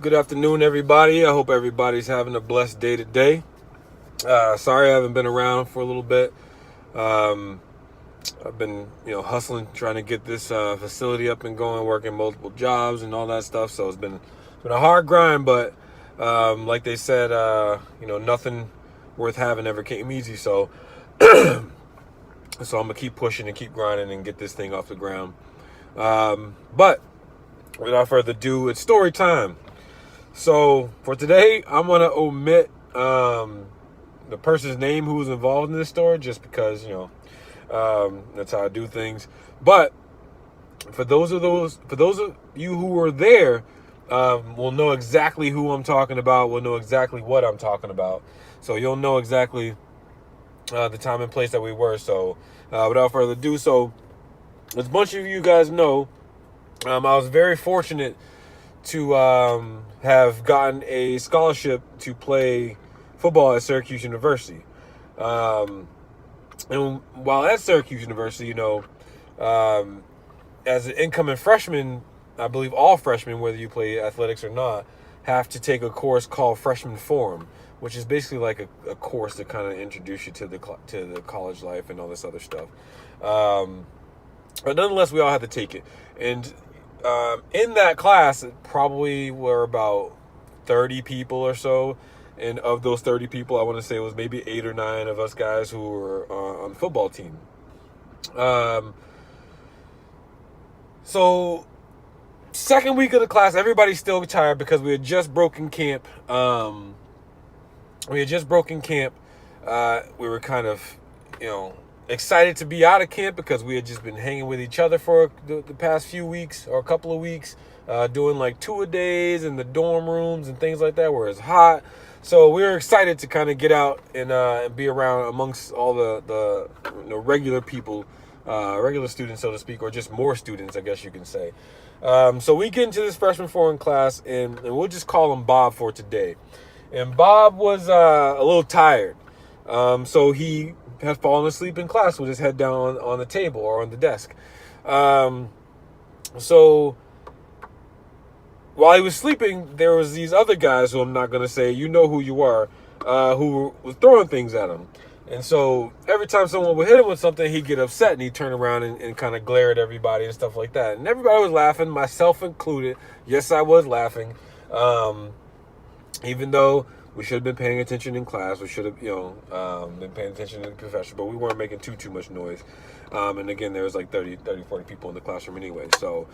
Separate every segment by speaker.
Speaker 1: Good afternoon, everybody. I hope everybody's having a blessed day today. Sorry I haven't been around for a little bit. Um, I've been, hustling, trying to get this facility up and going, working multiple jobs and all that stuff. So it's been a hard grind, but like they said, nothing worth having ever came easy. So, so I'm gonna keep pushing and keep grinding and get this thing off the ground. But without further ado, it's story time. So for today, I'm gonna omit the person's name who was involved in this story, just because that's how I do things. But for those of you who were there, will know exactly who I'm talking about. Will know exactly what I'm talking about. So you'll know exactly the time and place that we were. So without further ado, so as a bunch of you guys know, I was very fortunate to have gotten a scholarship to play football at Syracuse University. And while at Syracuse University, as an incoming freshman, I believe all freshmen, whether you play athletics or not, have to take a course called Freshman Forum, which is basically like a course to kind of introduce you to the college life and all this other stuff. But nonetheless, we all had to take it. And in that class, it probably were about 30 people or so. And of those 30 people, I want to say it was maybe 8 or 9 of us guys who were on the football team. So second week of the class, everybody's still tired because we had just broken camp. We were kind of, excited to be out of camp because we had just been hanging with each other for the past few weeks or a couple of weeks, doing like two-a-days in the dorm rooms and things like that where it's hot. So we were excited to kind of get out and be around amongst all the regular people, regular students, so to speak, or just more students, I guess you can say. So we get into this freshman foreign class, and we'll just call him Bob for today. And Bob was a little tired. So he had fallen asleep in class with his head down on the table or on the desk. So while he was sleeping, there was these other guys who I'm not going to say, you know who you are, who were throwing things at him. And so every time someone would hit him with something, he'd get upset and he'd turn around and kind of glare at everybody and stuff like that. And everybody was laughing, myself included. Yes, I was laughing. Even though we should have been paying attention in class. We should have, been paying attention in the professor, but we weren't making too much noise. And again, there was like 30, 40 people in the classroom anyway. So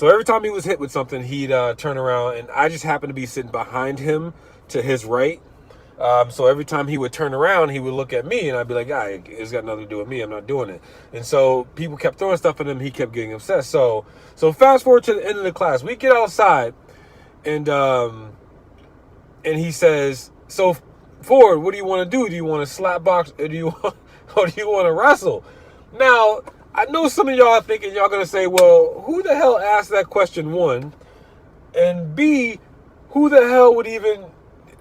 Speaker 1: every time he was hit with something, he'd turn around, and I just happened to be sitting behind him to his right. So every time he would turn around, he would look at me, and I'd be like, it's got nothing to do with me. I'm not doing it. And so people kept throwing stuff at him. He kept getting obsessed. So fast forward to the end of the class. We get outside, and he says, so Ford, what do you want to do? Do you want to slap box, or do you want to wrestle? Now, I know some of y'all are thinking y'all going to say, well, who the hell asked that question, one? And B, who the hell would even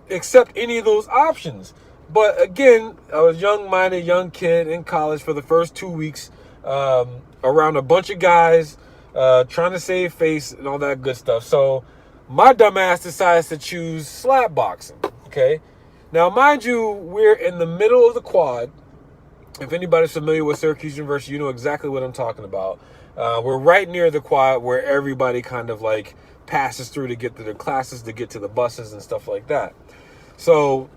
Speaker 1: accept any of those options? But again, I was young-minded, young kid in college for the first 2 weeks, around a bunch of guys, trying to save face and all that good stuff. So my dumb ass decides to choose slap boxing, okay? Now, mind you, we're in the middle of the quad. If anybody's familiar with Syracuse University, you know exactly what I'm talking about. We're right near the quad where everybody kind of like passes through to get to their classes, to get to the buses and stuff like that. So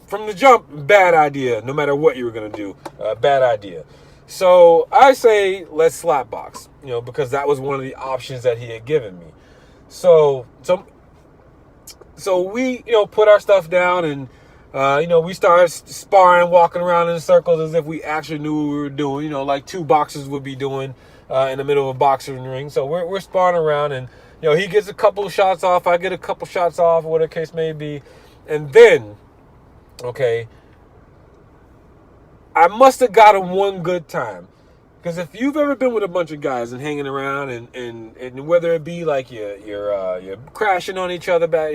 Speaker 1: from the jump, bad idea, no matter what you were going to do, bad idea. So I say, let's slap box, because that was one of the options that he had given me. So we, put our stuff down and, we started sparring, walking around in circles as if we actually knew what we were doing, like two boxers would be doing in the middle of a boxing ring. So we're sparring around, and, he gets a couple of shots off, I get a couple shots off, whatever the case may be. And then, okay, I must have got him one good time. Because if you've ever been with a bunch of guys and hanging around, and whether it be like you're crashing on each other, back,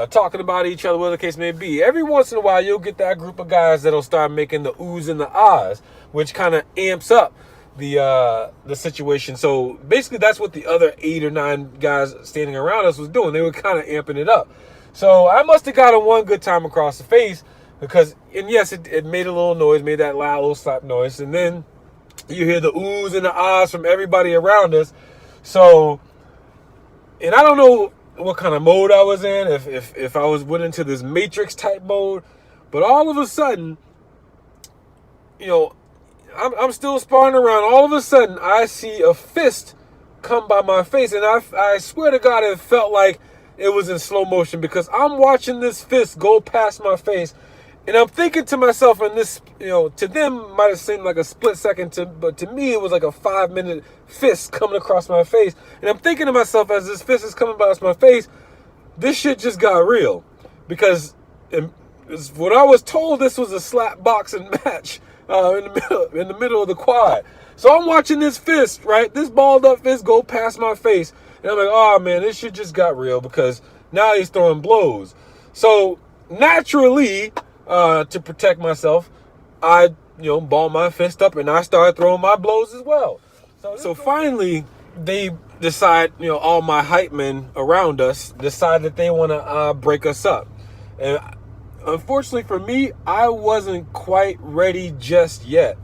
Speaker 1: talking about each other, whatever the case may be, every once in a while you'll get that group of guys that'll start making the oohs and the ahs, which kind of amps up the situation. So basically, that's what the other 8 or 9 guys standing around us was doing. They were kind of amping it up. So I must have got him one good time across the face because, and yes, it made a little noise, made that loud little slap noise, and then you hear the oohs and the ahs from everybody around us. So, and I don't know what kind of mode I was in, if I went into this Matrix type mode, but all of a sudden, you know, I'm still sparring around. All of a sudden, I see a fist come by my face, and I swear to God, it felt like it was in slow motion because I'm watching this fist go past my face, and I'm thinking to myself, and this, you know, to them might have seemed like a split second, but to me it was like a 5-minute fist coming across my face, and I'm thinking to myself as this fist is coming past my face, this shit just got real, because what I was told, this was a slap boxing match. In the middle of the quad. So I'm watching this fist, right? This balled up fist go past my face. And I'm like, oh man, this shit just got real because now he's throwing blows. So naturally, to protect myself, I, balled my fist up and I started throwing my blows as well. So finally, they decide, all my hype men around us decide that they want to break us up. And unfortunately for me, I wasn't quite ready just yet.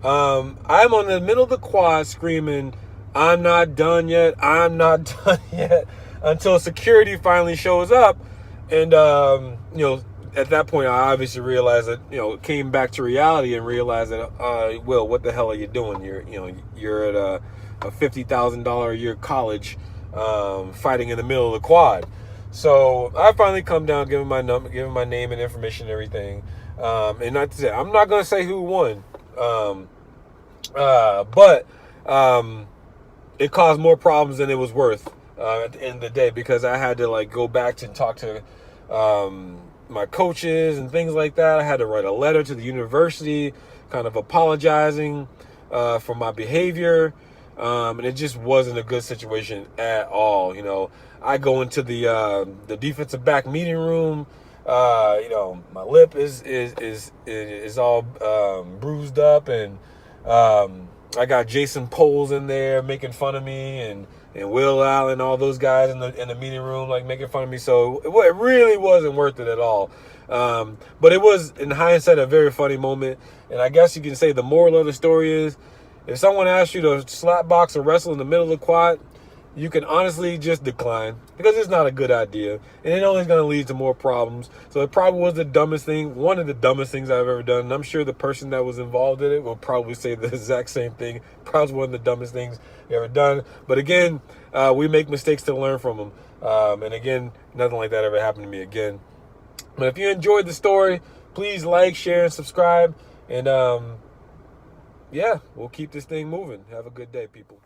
Speaker 1: I'm on the middle of the quad screaming, I'm not done yet, I'm not done yet, until security finally shows up. And, at that point, I obviously realized that, came back to reality and realized that, Will, what the hell are you doing? You're at a $50,000 a year college, fighting in the middle of the quad. So I finally come down, give him my number, give him my name and information and everything. And not to say, I'm not going to say who won. But it caused more problems than it was worth at the end of the day, because I had to go back and talk to my coaches and things like that. I had to write a letter to the university kind of apologizing for my behavior. And it just wasn't a good situation at all. I go into the defensive back meeting room. My lip is all bruised up, and I got Jason Poles in there making fun of me, and Will Allen, all those guys in the meeting room making fun of me. So it really wasn't worth it at all. But it was, in hindsight, a very funny moment. And I guess you can say the moral of the story is, if someone asks you to slap box or wrestle in the middle of the quad, you can honestly just decline, because it's not a good idea, and it only is going to lead to more problems. So it probably was the dumbest thing, one of the dumbest things I've ever done, and I'm sure the person that was involved in it will probably say the exact same thing. Probably one of the dumbest things you ever done. But again, we make mistakes to learn from them, and again, nothing like that ever happened to me again. But if you enjoyed the story, please like, share, and subscribe, and yeah, we'll keep this thing moving. Have a good day, people.